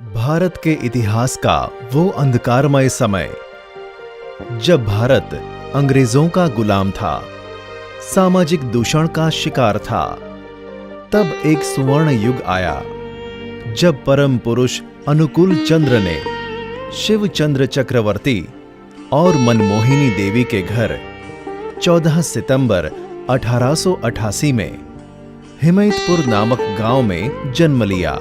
भारत के इतिहास का वो अंधकारमय समय जब भारत अंग्रेजों का गुलाम था, सामाजिक दूषण का शिकार था, तब एक सुवर्ण युग आया जब परम पुरुष अनुकूल चंद्र ने शिव चंद्र चक्रवर्ती और मनमोहिनी देवी के घर 14 सितंबर 1888 में हिमयतपुर नामक गांव में जन्म लिया,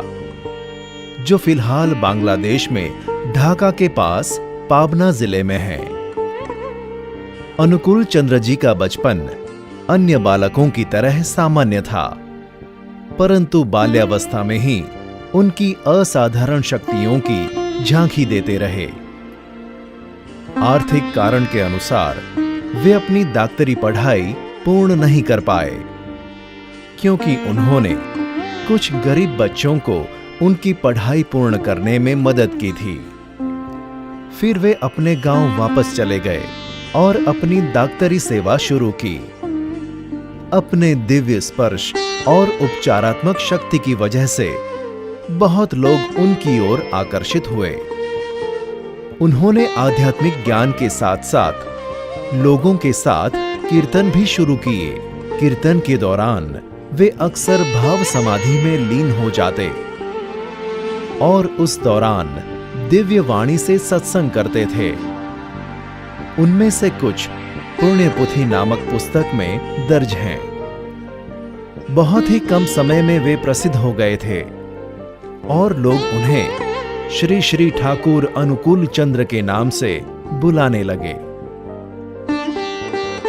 जो फिलहाल बांग्लादेश में ढाका के पास पाबना जिले में है। अनुकूल चंद्र जी का बचपन अन्य बालकों की तरह सामान्य था, परंतु बाल्यावस्था में ही उनकी असाधारण शक्तियों की झांकी देते रहे। आर्थिक कारण के अनुसार वे अपनी डॉक्टरी पढ़ाई पूर्ण नहीं कर पाए, क्योंकि उन्होंने कुछ गरीब बच्चों को उनकी पढ़ाई पूर्ण करने में मदद की थी। फिर वे अपने गांव वापस चले गए और अपनी डॉक्टरी सेवा शुरू की। अपने दिव्य स्पर्श और उपचारात्मक शक्ति की वजह से बहुत लोग उनकी ओर आकर्षित हुए। उन्होंने आध्यात्मिक ज्ञान के साथ साथ लोगों के साथ कीर्तन भी शुरू किए। कीर्तन के दौरान वे अक्सर भाव समाधि में लीन हो जाते और उस दौरान दिव्य वाणी से सत्संग करते थे। उनमें से कुछ पुण्यपुथी नामक पुस्तक में दर्ज हैं। बहुत ही कम समय में वे प्रसिद्ध हो गए थे और लोग उन्हें श्री श्री ठाकुर अनुकूल चंद्र के नाम से बुलाने लगे।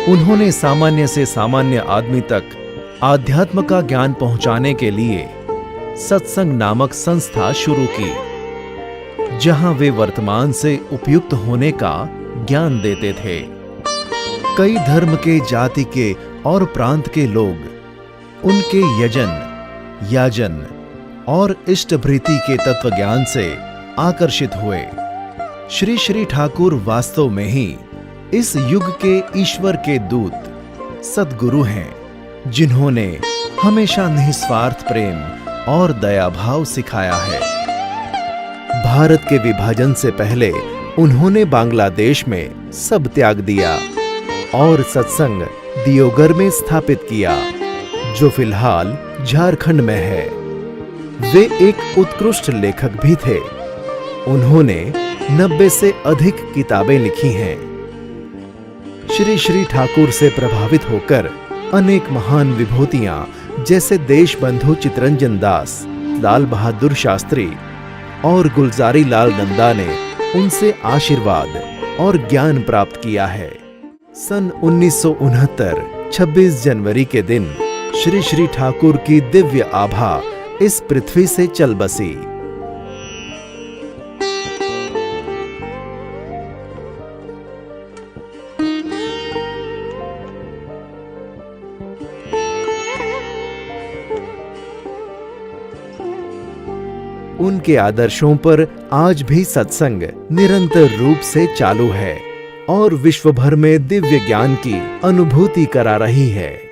उन्होंने सामान्य से सामान्य आदमी तक आध्यात्म का ज्ञान पहुंचाने के लिए सत्संग नामक संस्था शुरू की, जहां वे वर्तमान से उपयुक्त होने का ज्ञान देते थे। कई धर्म के, जाति के और प्रांत के लोग उनके यजन, याजन और इष्टभृति के तत्व ज्ञान से आकर्षित हुए। श्री श्री ठाकुर वास्तव में ही इस युग के ईश्वर के दूत सद्गुरु हैं, जिन्होंने हमेशा निस्वार्थ प्रेम और दया भाव सिखाया है। भारत के विभाजन से पहले उन्होंने बांग्लादेश में सब त्याग दिया और सत्संग दियोगर में स्थापित किया, जो फिलहाल झारखंड में है। वे एक उत्कृष्ट लेखक भी थे। उन्होंने 90 से अधिक किताबें लिखी हैं। श्री श्री ठाकुर से प्रभावित होकर अनेक महान विभूतियां जैसे देशबंधु चितरंजन दास, लाल बहादुर शास्त्री और गुलजारी लाल नंदा ने उनसे आशीर्वाद और ज्ञान प्राप्त किया है। सन 1969 26 जनवरी के दिन श्री श्री ठाकुर की दिव्य आभा इस पृथ्वी से चल बसी। उनके आदर्शों पर आज भी सत्संग निरंतर रूप से चालू है और विश्व भर में दिव्य ज्ञान की अनुभूति करा रही है।